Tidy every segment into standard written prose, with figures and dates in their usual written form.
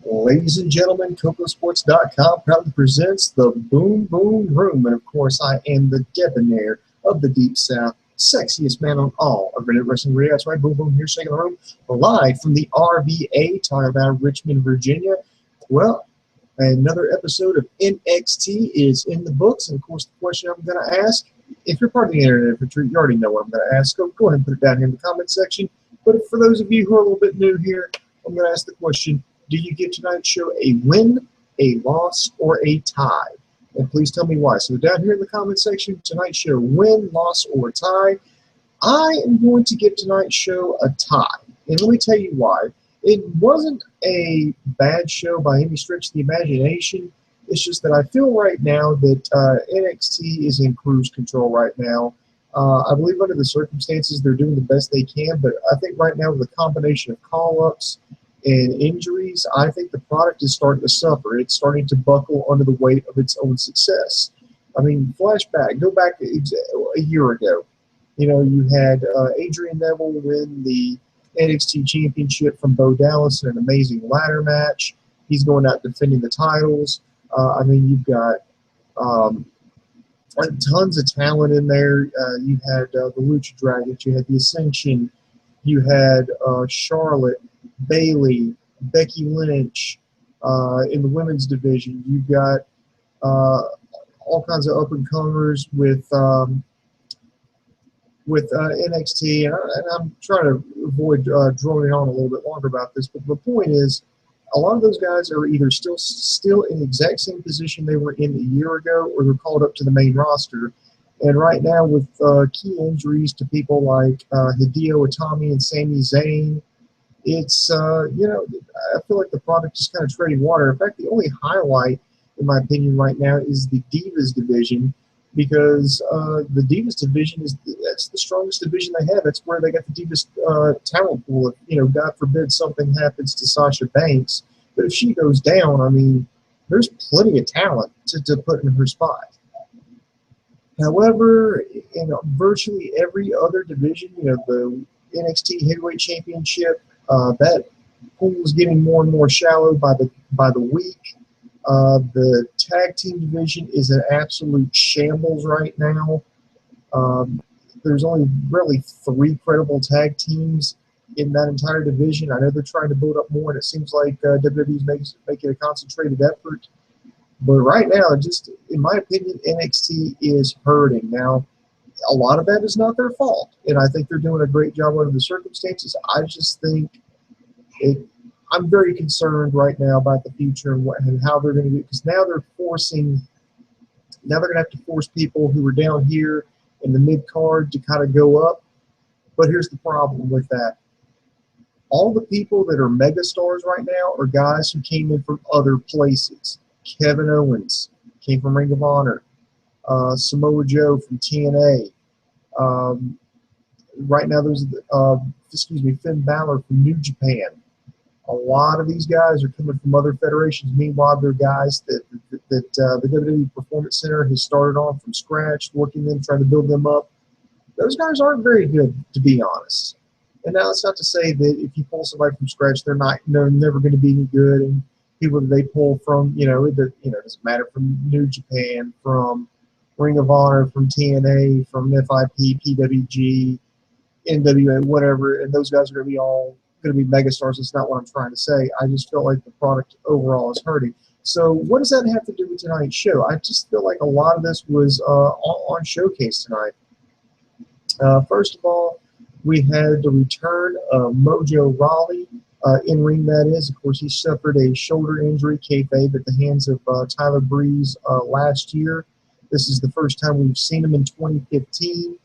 Ladies and gentlemen, CocoSports.com proudly presents the Boom Boom Room. And of course, I am the debonair of the Deep South, sexiest man on all of Reddit Wrestling Radio. That's right, Boom Boom here, shaking the room, live from the RVA, talking about Richmond, Virginia. Well, another episode of NXT is in the books. And of course, the question I'm going to ask, if you're part of the internet infantry, you already know what I'm going to ask. Go ahead and put it down here in the comment section. But for those of you who are a little bit new here, I'm going to ask the question, do you give tonight's show a win, a loss, or a tie? And please tell me why. So down here in the comment section, tonight's show, win, loss, or tie. I am going to give tonight's show a tie. And let me tell you why. It wasn't a bad show by any stretch of the imagination. It's just that I feel right now that NXT is in cruise control right now. I believe under the circumstances, they're doing the best they can. But I think right now with a combination of call-ups and injuries, I think the product is starting to suffer. It's starting to buckle under the weight of its own success. I mean, flashback, go back a year ago. You know, you had Adrian Neville win the NXT Championship from Bo Dallas in an amazing ladder match. He's going out defending the titles. I mean, you've got tons of talent in there. You had the Lucha Dragons. You had the Ascension. You had Charlotte, Bailey, Becky Lynch in the women's division. You've got all kinds of up-and-comers with NXT, and I'm trying to avoid droning on a little bit longer about this, but the point is, a lot of those guys are either still in the exact same position they were in a year ago, or they're called up to the main roster. And right now, with key injuries to people like Hideo Itami and Sami Zayn, it's, you know, I feel like the product is kind of treading water. In fact, the only highlight, in my opinion, right now is the Divas division, because the Divas division that's the strongest division they have. That's where they got the Divas talent pool. If, you know, God forbid something happens to Sasha Banks, but if she goes down, I mean, there's plenty of talent to put in her spot. However, in virtually every other division, you know, the NXT Heavyweight Championship, that pool is getting more and more shallow by the week. The tag team division is an absolute shambles right now. There's only really 3 credible tag teams in that entire division. I know they're trying to build up more, and it seems like WWE's making a concentrated effort. But right now, just in my opinion, NXT is hurting. Now, a lot of that is not their fault, and I think they're doing a great job under the circumstances. I just think I'm very concerned right now about the future and how they're going to do it, because now they're going to have to force people who are down here in the mid-card to kind of go up. But here's the problem with that. All the people that are megastars right now are guys who came in from other places. Kevin Owens came from Ring of Honor. Samoa Joe from TNA. Right now, there's Finn Balor from New Japan. A lot of these guys are coming from other federations. Meanwhile, they're guys that the WWE Performance Center has started off from scratch, working them, trying to build them up. Those guys aren't very good, to be honest. And now it's not to say that if you pull somebody from scratch, they're never going to be any good. And people that they pull from, it doesn't matter, from New Japan, from Ring of Honor, from TNA, from FIP, PWG, NWA, whatever, and those guys are going to be megastars. It's not what I'm trying to say. I just feel like the product overall is hurting. So what does that have to do with tonight's show? I just feel like a lot of this was on Showcase tonight. First of all, we had the return of Mojo Rawley, in-ring that is. Of course, he suffered a shoulder injury, kayfabe, at the hands of Tyler Breeze last year. This is the first time we've seen him in 2015.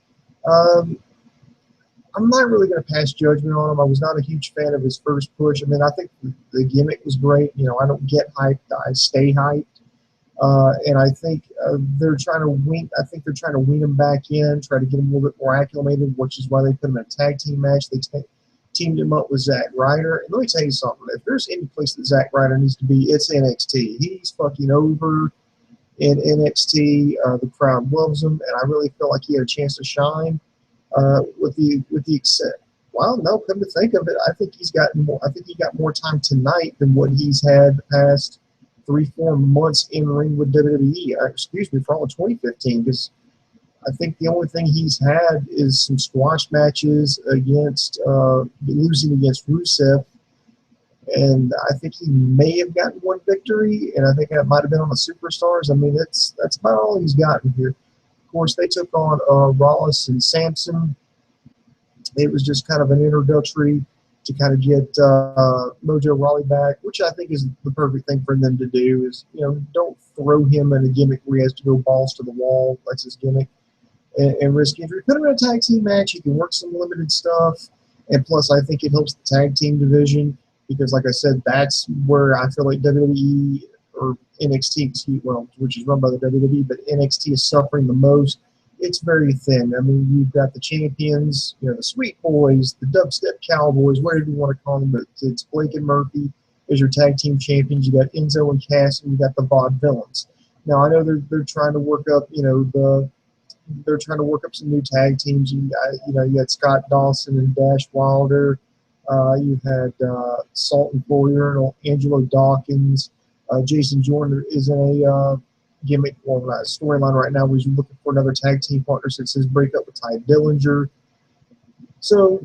I'm not really going to pass judgment on him. I was not a huge fan of his first push. I mean, I think the gimmick was great. You know, I don't get hyped. I stay hyped. And I think they're trying to wean him back in, try to get him a little bit more acclimated, which is why they put him in a tag team match. They teamed him up with Zack Ryder. And let me tell you something. If there's any place that Zack Ryder needs to be, it's NXT. He's fucking over in NXT. The crowd loves him, and I really feel like he had a chance to shine. With the Well, no, come to think of it, I think he's gotten more. I think he got more time tonight than what he's had the past 3-4 months in ring with WWE. Excuse me, for all of 2015, because I think the only thing he's had is some squash matches against losing against Rusev, and I think he may have gotten one victory, and I think that might have been on the Superstars. I mean, that's about all he's gotten here. Of course, they took on Rallis and Samson. It was just kind of an introductory to kind of get Mojo Rawley back, which I think is the perfect thing for them to do. Is, you know, don't throw him in a gimmick where he has to go balls to the wall. That's his gimmick, and risk injury. Put him in a tag team match. He can work some limited stuff, and plus, I think it helps the tag team division because, like I said, that's where I feel like WWE or NXT, well, which is run by the WWE, but NXT is suffering the most. It's very thin. I mean, you've got the champions, you know, the Sweet Boys, the Dubstep Cowboys, whatever you want to call them. But it's Blake and Murphy as your tag team champions. You got Enzo and Cass, and you got the Vaudevillains. Now, I know they're trying to work up, you know, they're trying to work up some new tag teams. You had Scott Dawson and Dash Wilder. You had Salt and Fury, Angelo Dawkins. Jason Jordan is in a gimmick storyline right now where he's looking for another tag team partner since his breakup with Ty Dillinger. So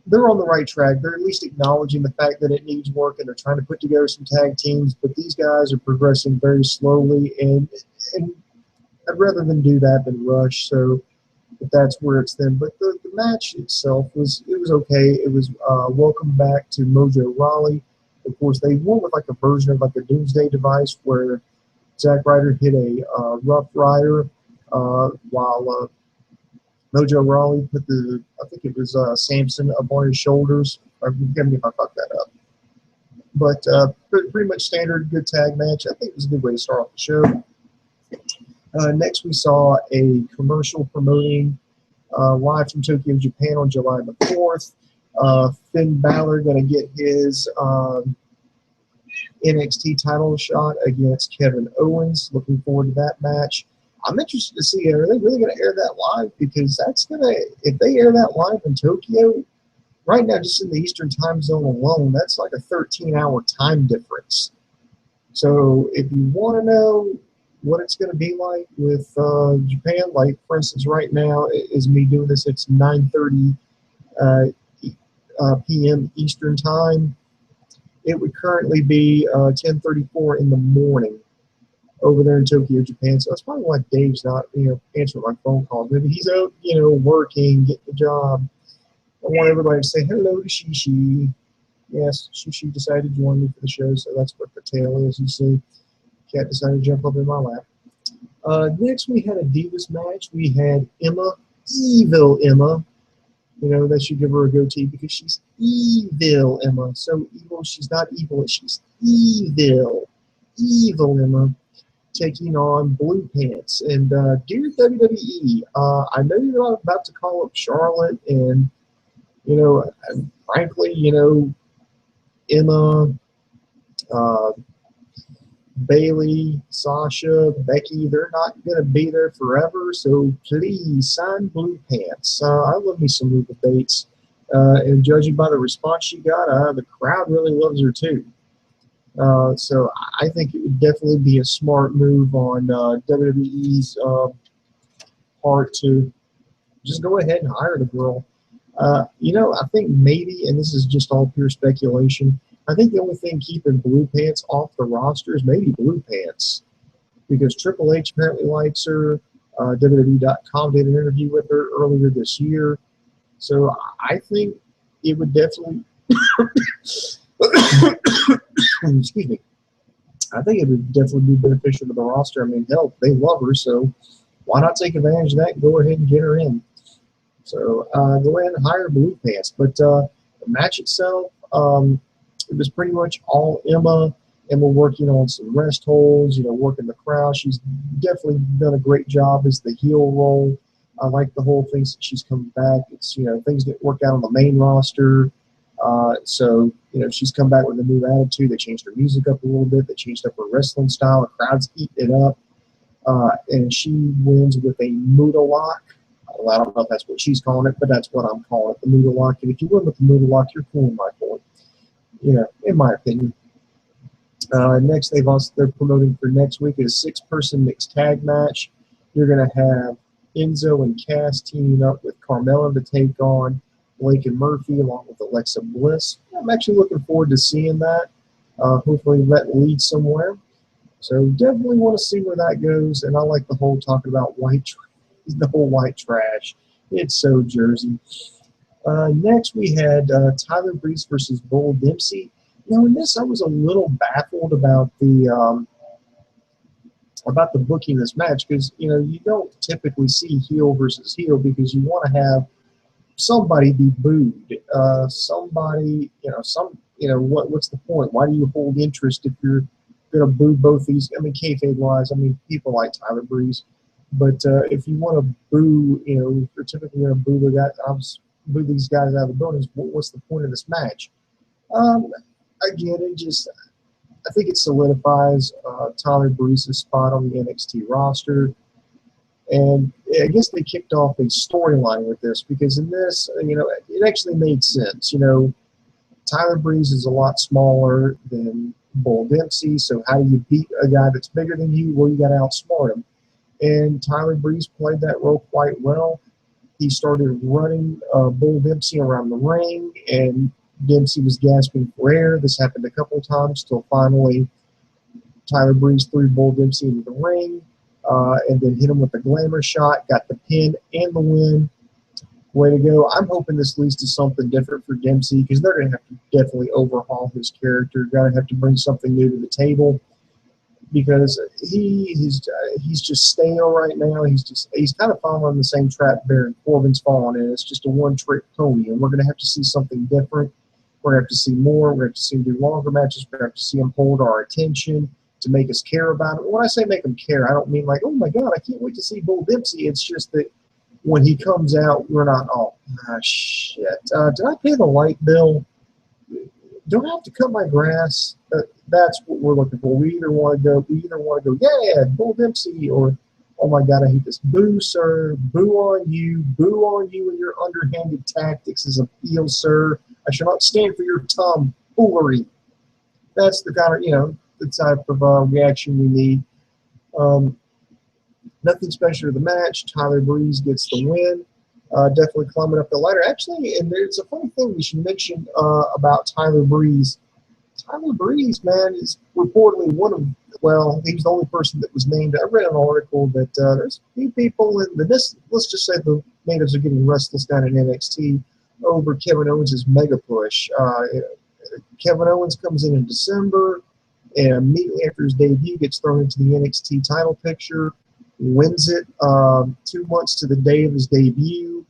they're on the right track. They're at least acknowledging the fact that it needs work, and they're trying to put together some tag teams. But these guys are progressing very slowly, and I'd rather them do that than rush. So if that's where it's them. But the match itself was okay. It was welcome back to Mojo Rawley. Of course, they went with like a version of like a Doomsday device where Zack Ryder hit a Rough Rider while Mojo Rawley put I think it was Samson up on his shoulders. Forgive me if I fucked that up. But pretty much standard good tag match. I think it was a good way to start off the show. Next, we saw a commercial promoting live from Tokyo, Japan on July the 4th. Finn Balor going to get his NXT title shot against Kevin Owens. Looking forward to that match. I'm interested to see, are they really going to air that live? Because if they air that live in Tokyo, right now, just in the Eastern time zone alone, that's like a 13-hour time difference. So if you want to know what it's going to be like with Japan, like, for instance, right now is me doing this, it's 9:30 p.m. Eastern time. It would currently be 10:34 in the morning over there in Tokyo, Japan. So that's probably why Dave's not, answering my phone calls. Maybe he's out, working, getting the job. I want everybody to say hello to Shishi. Yes, Shishi decided to join me for the show, so that's what the tail is. You see, cat decided to jump up in my lap. Next, we had a Divas match. We had Emma, evil Emma. They should give her a goatee because she's evil Emma. So evil, she's not evil, she's evil. Evil Emma taking on Blue Pants. And dear WWE, I know you're about to call up Charlotte and, frankly, Emma, Bailey, Sasha, Becky, they're not going to be there forever, so please sign Blue Pants. I love me some Luka Bates, and judging by the response she got, the crowd really loves her too. So I think it would definitely be a smart move on WWE's part to just go ahead and hire the girl. I think maybe, and this is just all pure speculation, I think the only thing keeping Blue Pants off the roster is maybe Blue Pants, because Triple H apparently likes her. WWE.com did an interview with her earlier this year. So I think it would definitely excuse me. I think it would definitely be beneficial to the roster. I mean, hell, they love her, so why not take advantage of that and go ahead and get her in? So go ahead and hire Blue Pants. But the match itself, it was pretty much all Emma. Emma working on some rest holds, working the crowd. She's definitely done a great job as the heel role. I like the whole thing since she's coming back. It's, things didn't work out on the main roster. So, she's come back with a new attitude. They changed her music up a little bit. They changed up her wrestling style. The crowd's eating it up. And she wins with a Muda lock. Well, I don't know if that's what she's calling it, but that's what I'm calling it, the Moodle Lock. And if you win with the Moodle Lock, you're cool in my board. You know, in my opinion. Next, they're promoting for next week is a 6-person mixed tag match. You're going to have Enzo and Cass teaming up with Carmella to take on Blake and Murphy along with Alexa Bliss. I'm actually looking forward to seeing that. Hopefully that leads somewhere. So definitely want to see where that goes. And I like the whole talking about the whole white trash. It's so Jersey. Next we had Tyler Breeze versus Bull Dempsey. Now in this I was a little baffled about the booking of this match because you don't typically see heel versus heel because you want to have somebody be booed. Somebody, what's the point? Why do you hold interest if you're going to boo both these? I mean, kayfabe-wise, people like Tyler Breeze. But if you want to boo, you're typically going to boo boo these guys out of the buildings. What's the point of this match? Again, I think it solidifies Tyler Breeze's spot on the NXT roster. And I guess they kicked off a storyline with this because in this, it actually made sense. Tyler Breeze is a lot smaller than Bull Dempsey, so how do you beat a guy that's bigger than you? Well, you got to outsmart him. And Tyler Breeze played that role quite well. He started running Bull Dempsey around the ring, and Dempsey was gasping for air. This happened a couple of times till finally Tyler Breeze threw Bull Dempsey into the ring. And then hit him with the glamour shot, got the pin and the win. Way to go. I'm hoping this leads to something different for Dempsey because they're going to have to definitely overhaul his character. Got to have to bring something new to the table because he's just stale right now. He's kind of following the same trap Baron Corbin's falling in. It's just a one-trick pony, and we're going to have to see something different. We're going to have to see more. We're going to have to see him do longer matches. We're going to have to see him hold our attention to make us care about it. When I say make them care, I don't mean like, oh my God, I can't wait to see Bull Dempsey. It's just that when he comes out, we're not, shit. Did I pay the light bill? Do I have to cut my grass? That's what we're looking for. We either want to go, yeah, Bull Dempsey, or, oh my God, I hate this. Boo, sir. Boo on you and your underhanded tactics as a heel, sir. I shall not stand for your tomfoolery. That's the kind of, the type of reaction we need. Nothing special to the match. Tyler Breeze gets the win. Definitely climbing up the ladder. Actually, and there's a funny thing we should mention about Tyler Breeze. Tyler Breeze, man, is reportedly he's the only person that was named. I read an article that there's a few people let's just say the natives are getting restless down in NXT over Kevin Owens' mega push. Kevin Owens comes in December, and immediately after his debut gets thrown into the NXT title picture, wins it 2 months to the day of his debut.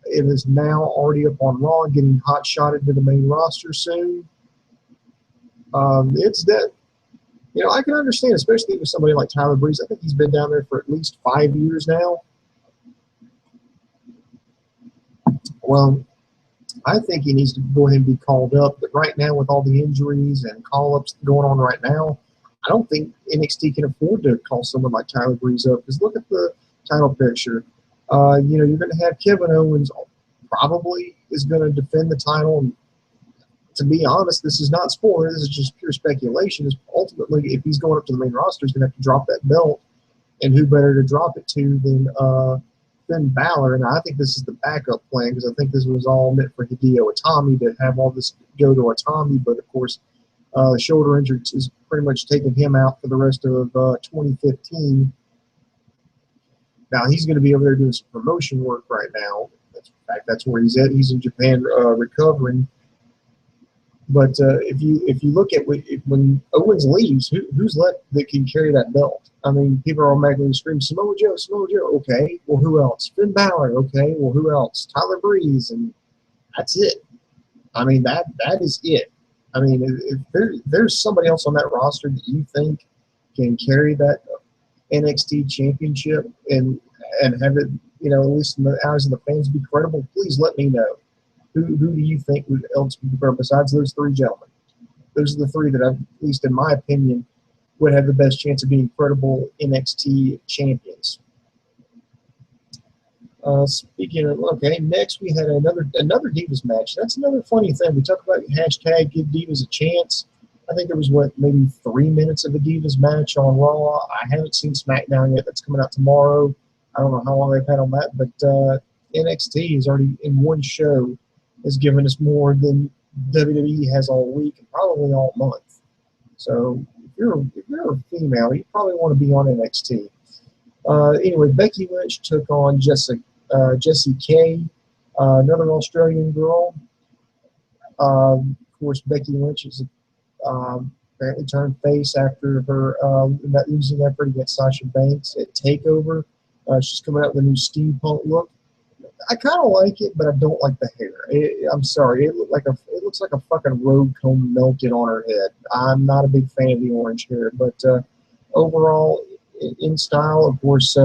It is now already up on Raw, getting hot-shotted to the main roster soon. It's that, I can understand, especially with somebody like Tyler Breeze. I think he's been down there for at least 5 years now. Well, I think he needs to go ahead and be called up. But right now, with all the injuries and call-ups going on right now, I don't think NXT can afford to call someone like Tyler Breeze up. Because look at the title picture. You're going to have Kevin Owens probably is going to defend the title. And to be honest, this is not spoiler. This is just pure speculation. Ultimately, if he's going up to the main roster, he's going to have to drop that belt. And who better to drop it to than Finn Balor? And I think this is the backup plan because I think this was all meant for Hideo Itami to have all this go to Itami. But, of course, the shoulder injury is pretty much taking him out for the rest of 2015. Now, he's going to be over there doing some promotion work right now. In fact, that's where he's at. He's in Japan recovering. But if you look at when Owens leaves, who's left that can carry that belt? I mean, people are automatically screaming, Samoa Joe, Samoa Joe. Okay, well, who else? Finn Balor. Okay, well, who else? Tyler Breeze, and that's it. I mean, that is it. I mean, if there's somebody else on that roster that you think can carry that NXT championship and have it, at least in the eyes of the fans, be credible, please let me know. Who do you think else would be credible besides those three gentlemen? Those are the three that, at least in my opinion, would have the best chance of being credible NXT champions. Speaking of, okay, next we had another Divas match. That's another funny thing. We talk about hashtag give Divas a chance. I think there was, what, maybe 3 minutes of a Divas match on Raw. I haven't seen SmackDown yet. That's coming out tomorrow. I don't know how long they've had on that, but NXT is already in one show has given us more than WWE has all week and probably all month. So if you're a female, you probably want to be on NXT. Anyway, Becky Lynch took on Jessie K, another Australian girl. Of course, Becky Lynch is apparently turned face after her that losing effort against Sasha Banks at TakeOver. She's coming out with a new steampunk look. I kind of like it, but I don't like the hair. I'm sorry, it looks like a fucking road comb melted on her head. I'm not a big fan of the orange hair, but overall, in style, of course,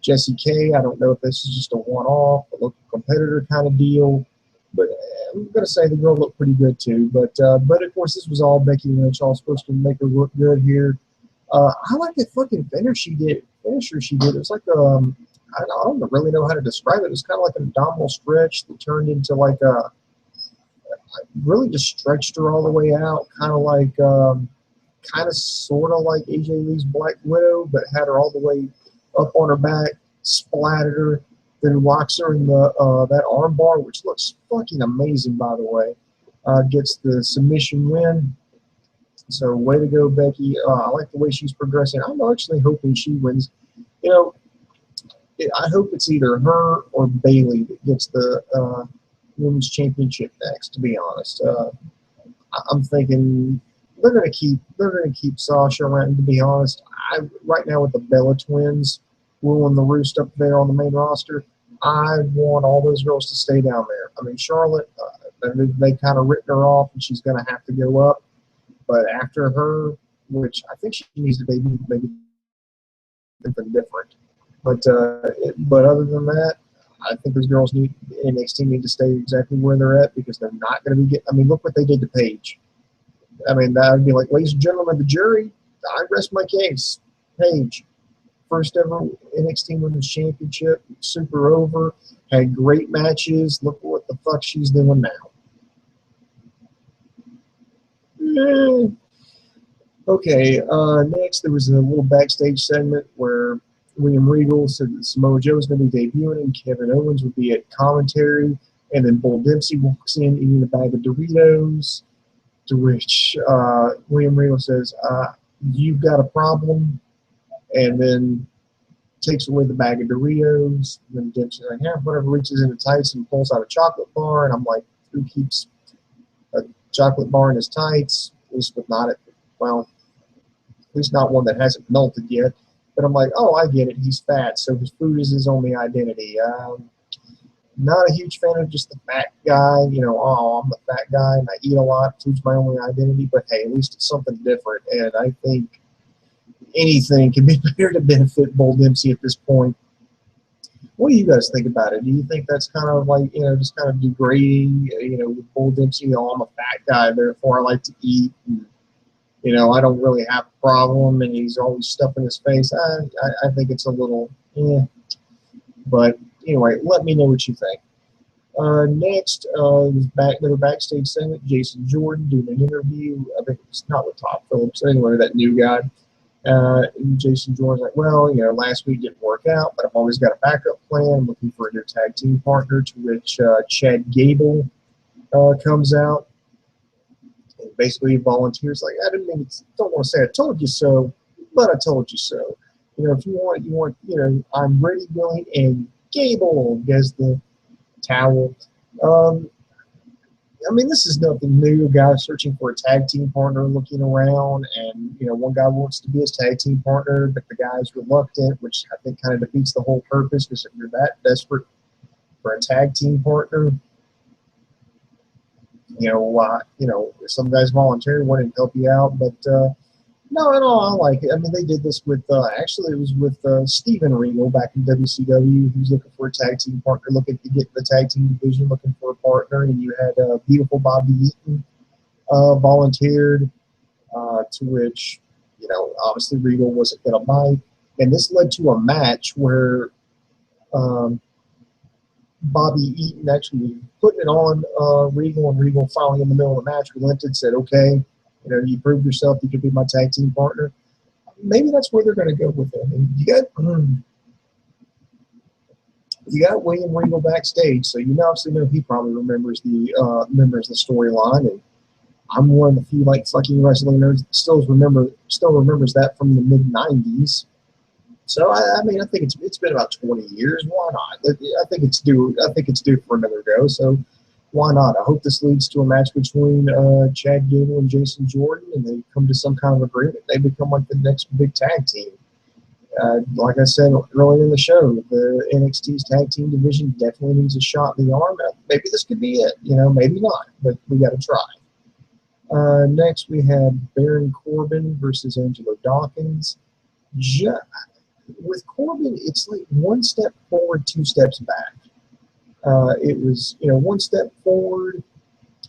Jessie K. I don't know if this is just a one-off, a local competitor kind of deal, but I'm gonna say the girl looked pretty good too. But of course, this was all Becky Lynch, all supposed to make her look good here. I like the fucking finisher she did. It was like I don't really know how to describe it. It was kind of like an abdominal stretch that turned into like a really just stretched her all the way out, kind of sort of like AJ Lee's Black Widow, but had her all the way up on her back, splattered her, then locks her in the that arm bar, which looks fucking amazing, by the way. Gets the submission win. So way to go, Becky. I like the way she's progressing. I'm actually hoping she wins. You know, I hope it's either her or Bayley that gets the women's championship next. To be honest, I'm thinking they're gonna keep Sasha around. To be honest, right now with the Bella twins ruling the roost up there on the main roster, I want all those girls to stay down there. I mean, Charlotte, they kind of written her off, and she's gonna have to go up. But after her, which I think she needs to maybe something different. But other than that, I think those girls NXT need to stay exactly where they're at because they're not going to be getting. I mean, look what they did to Paige. I mean, that would be like, ladies and gentlemen, the jury, I rest my case. Paige, first ever NXT Women's Championship, super over, had great matches. Look what the fuck she's doing now. Okay, next there was a little backstage segment where William Regal said that Samoa Joe was going to be debuting and Kevin Owens would be at commentary, and then Bull Dempsey walks in eating a bag of Doritos, to which William Regal says, you've got a problem, and then takes away the bag of Doritos. And then Dempsey's like, yeah, whatever, reaches into tights and pulls out a chocolate bar, and I'm like, who keeps a chocolate bar in his tights? At least with not it. Well, at least not one that hasn't melted yet. But I'm like, oh, I get it. He's fat, so his food is his only identity. Not a huge fan of just the fat guy. You know, oh, I'm the fat guy and I eat a lot. Food's my only identity. But hey, at least it's something different. And I think anything can be better to benefit Bull Dempsey at this point. What do you guys think about it? Do you think that's kind of like, just kind of degrading, with Bull Dempsey? Oh, I'm a fat guy, therefore I like to eat. And, I don't really have a problem, and he's always stuffing his face. I think it's a little, But anyway, let me know what you think. Next, another backstage segment. Jason Jordan doing an interview. I think it's not with Todd Phillips. Anyway, that new guy. And Jason Jordan's like, well, last week didn't work out, but I've always got a backup plan. I'm looking for a new tag team partner, to which Chad Gable comes out. And basically volunteers like, don't want to say I told you so, but I told you so. If you want, I'm ready, willing, and Gable gets the towel. This is nothing new. A guy searching for a tag team partner, looking around, and one guy wants to be his tag team partner, but the guy's reluctant, which I think kind of defeats the whole purpose. Because if you're that desperate for a tag team partner, some guys volunteer, wanting to help you out, but no, I like it. They did this with actually it was with Steven Regal back in WCW. He was looking for a tag team partner, looking to get in the tag team division, looking for a partner, and you had beautiful Bobby Eaton volunteered, to which obviously Regal wasn't going to bite, and this led to a match where Bobby Eaton actually putting it on Regal, and Regal finally in the middle of the match relented, said, okay, you proved yourself, you could be my tag team partner. Maybe that's where they're going to go with him. And you got William Regal backstage, so you obviously know he probably remembers the storyline, and I'm one of the few fucking wrestling nerds that still remembers that from the mid '90s. So I mean, I think it's been about 20 years. Why not? I think it's due. I think it's due for another go. So why not? I hope this leads to a match between Chad Gable and Jason Jordan, and they come to some kind of agreement. They become the next big tag team. Like I said earlier in the show, the NXT's tag team division definitely needs a shot in the arm. Maybe this could be it. Maybe not, but we got to try. Next, we have Baron Corbin versus Angelo Dawkins. With Corbin, it's like one step forward, two steps back. It was, one step forward,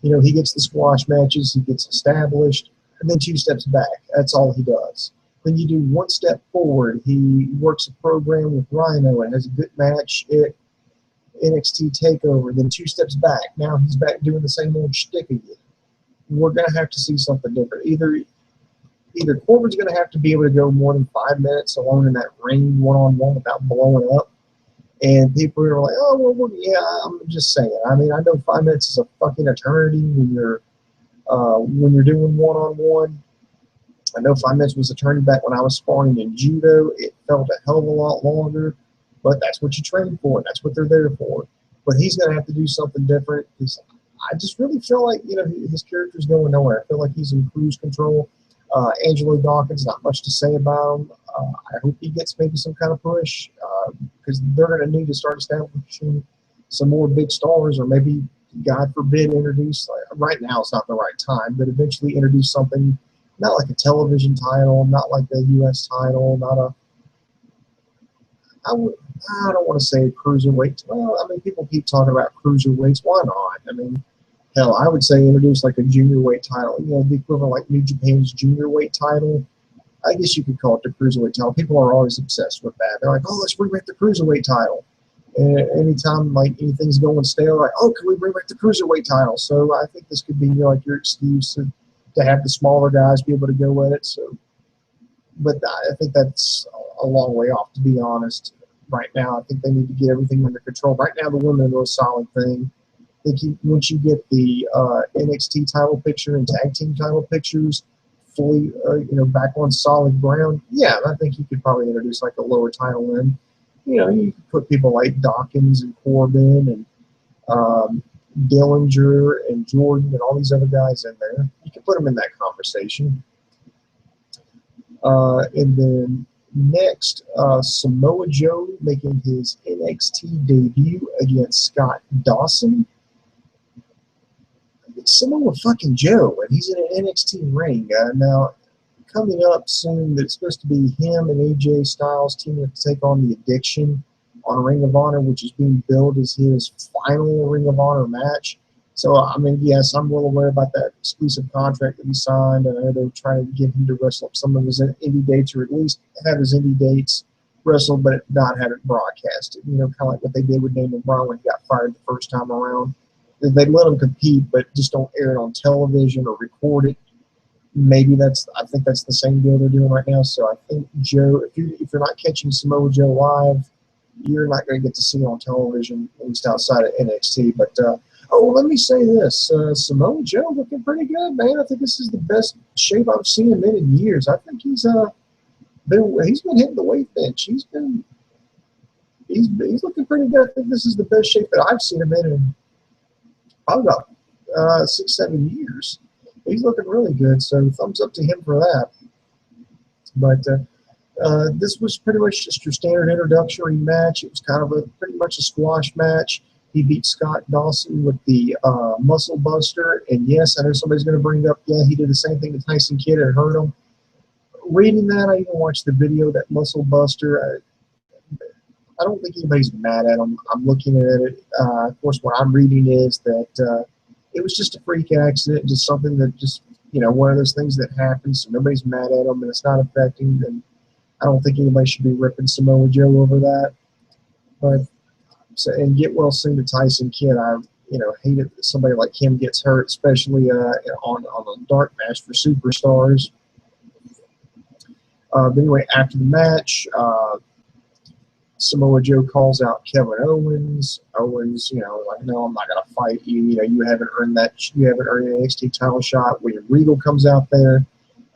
he gets the squash matches, he gets established, and then two steps back. That's all he does. Then you do one step forward, he works a program with Rhino and has a good match at NXT TakeOver. Then two steps back, now he's back doing the same old shtick again. We're going to have to see something different. Either Corbin's going to have to be able to go more than 5 minutes alone in that ring one-on-one without blowing up. And people are like, oh, well, yeah, I'm just saying. I mean, I know 5 minutes is a fucking eternity when you're doing one-on-one. I know 5 minutes was eternity back when I was sparring in judo. It felt a hell of a lot longer, but that's what you train for. That's what they're there for. But he's going to have to do something different. I just really feel like, his character's going nowhere. I feel like he's in cruise control. Angelo Dawkins, not much to say about him. I hope he gets maybe some kind of push because they're going to need to start establishing some more big stars, or maybe, God forbid, introduce, right now it's not the right time, but eventually introduce something, not like a television title, not like the U.S. title, I don't want to say cruiserweight. Well, I mean, people keep talking about cruiserweights. Why not? I mean, hell, I would say introduce a junior weight title, the equivalent like New Japan's junior weight title. I guess you could call it the cruiserweight title. People are always obsessed with that. They're like, oh, let's bring back the cruiserweight title. And anytime anything's going stale, like, oh, can we bring back the cruiserweight title? So I think this could be your excuse to have the smaller guys be able to go at it. So, but I think that's a long way off, to be honest. Right now, I think they need to get everything under control. Right now, the women are a solid thing. I think once you get the NXT title picture and tag team title pictures fully, back on solid ground, yeah, I think you could probably introduce a lower title in. You could put people like Dawkins and Corbin and Dillinger and Jordan and all these other guys in there. You can put them in that conversation. And then next, Samoa Joe making his NXT debut against Scott Dawson. It's Samoa fucking Joe, and he's in an NXT ring. Now, coming up soon, it's supposed to be him and AJ Styles teaming up to take on The Addiction on Ring of Honor, which is being billed as his final Ring of Honor match. So, I mean, yes, I'm well aware about that exclusive contract that he signed, and I know they're trying to get him to wrestle up some of his indie dates, or at least have his indie dates wrestled, but not have it broadcasted. Kind of like what they did with Daniel Bryan when he got fired the first time around. They let him compete, but just don't air it on television or record it. Maybe I think that's the same deal they're doing right now. So I think Joe, if you're not catching Samoa Joe live, you're not going to get to see it on television, at least outside of NXT. But let me say this: Samoa Joe looking pretty good, man. I think this is the best shape I've seen him in years. I think he's been hitting the weight bench. He's looking pretty good. I think this is the best shape that I've seen him in probably about 6-7 years. He's looking really good, so thumbs up to him for that. But this was pretty much just your standard introductory match. It was kind of pretty much a squash match. He beat Scott Dawson with the Muscle Buster. And yes, I know somebody's going to bring up, yeah, he did the same thing to Tyson Kidd and hurt him. Reading that, I even watched the video, that Muscle Buster. I don't think anybody's mad at him. I'm looking at it. Of course, what I'm reading is that it was just a freak accident, just something that just, one of those things that happens. So nobody's mad at him, and it's not affecting. And I don't think anybody should be ripping Samoa Joe over that. But So, and get well soon to Tyson Kidd. I hate it that somebody like him gets hurt, especially on a dark match for superstars. But anyway, after the match, Samoa Joe calls out Kevin Owens. Owens, like, no, I'm not going to fight you. You haven't earned that. You haven't earned an NXT title shot. William Regal comes out there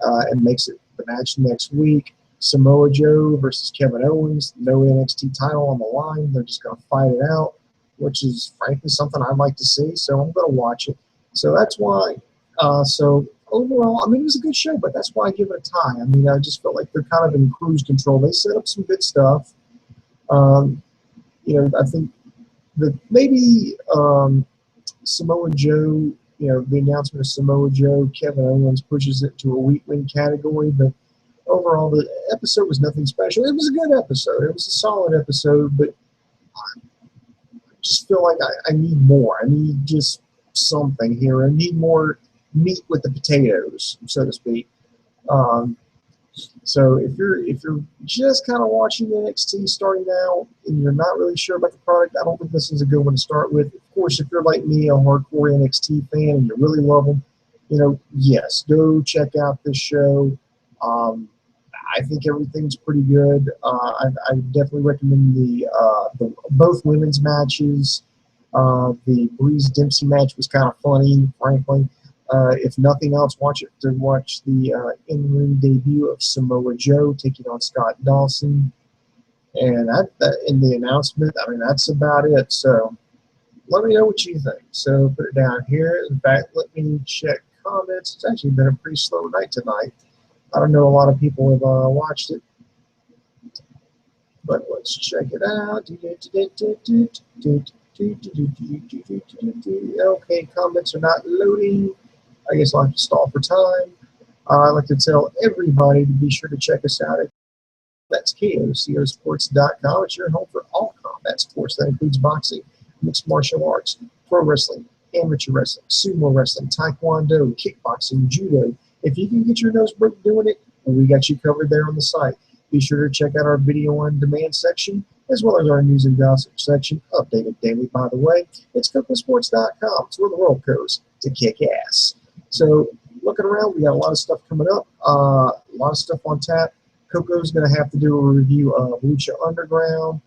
and makes it the match next week. Samoa Joe versus Kevin Owens. No NXT title on the line. They're just going to fight it out, which is frankly something I'd like to see. So I'm going to watch it. So that's why. So overall, I mean, it was a good show, but that's why I give it a tie. I mean, I just felt like they're kind of in cruise control. They set up some good stuff. I think that maybe Samoa Joe, the announcement of Samoa Joe, Kevin Owens pushes it to a weak win category, but overall the episode was nothing special. It was a good episode. It was a solid episode, but I just feel like I need more. I need just something here. I need more meat with the potatoes, so to speak. So if you're just kind of watching NXT starting out and you're not really sure about the product, I don't think this is a good one to start with. Of course, if you're like me, a hardcore NXT fan, and you really love them, yes, go check out this show. I think everything's pretty good. I definitely recommend the both women's matches. The Breeze Dempsey match was kind of funny, frankly. If nothing else, watch the in-ring debut of Samoa Joe taking on Scott Dawson. And in the announcement, I mean, that's about it. So let me know what you think. So put it down here. In fact, let me check comments. It's actually been a pretty slow night tonight. I don't know, a lot of people have watched it. But let's check it out. Okay, comments are not loading. I guess I'll have to stall for time. I'd like to tell everybody to be sure to check us out at KOCOsports.com. It's your home for all combat sports. That includes boxing, mixed martial arts, pro wrestling, amateur wrestling, sumo wrestling, taekwondo, kickboxing, judo. If you can get your nose broke doing it, we got you covered there on the site. Be sure to check out our video on demand section, as well as our news and gossip section, updated daily, by the way. It's CocoSports.com. It's where the world goes to kick ass. So looking around, we got a lot of stuff coming up, a lot of stuff on tap. Coco's going to have to do a review of Lucha Underground.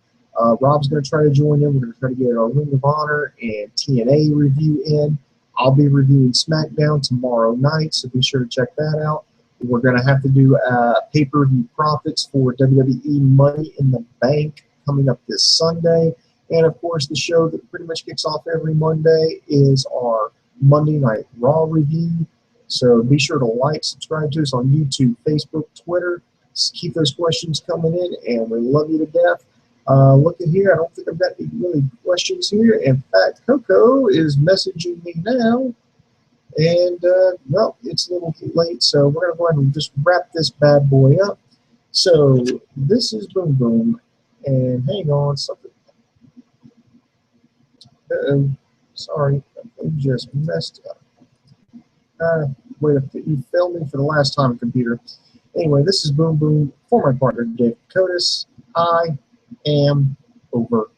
Rob's going to try to join in. We're going to try to get our Ring of Honor and TNA review in. I'll be reviewing SmackDown tomorrow night, so be sure to check that out. We're going to have to do pay-per-view profits for WWE Money in the Bank coming up this Sunday. And, of course, the show that pretty much kicks off every Monday is our Monday Night Raw review. So be sure to like, subscribe to us on YouTube, Facebook, Twitter. Just keep those questions coming in, and we love you to death. Look at here. I don't think I've got any really questions here. In fact, Coco is messaging me now. And, well, it's a little too late, so we're going to go ahead and just wrap this bad boy up. So this is Boom Boom. And hang on, something. Uh-oh. Sorry, I just messed up. Wait, you failed me for the last time, computer. Anyway, this is Boom Boom for my partner, Dave Kotis. I am over.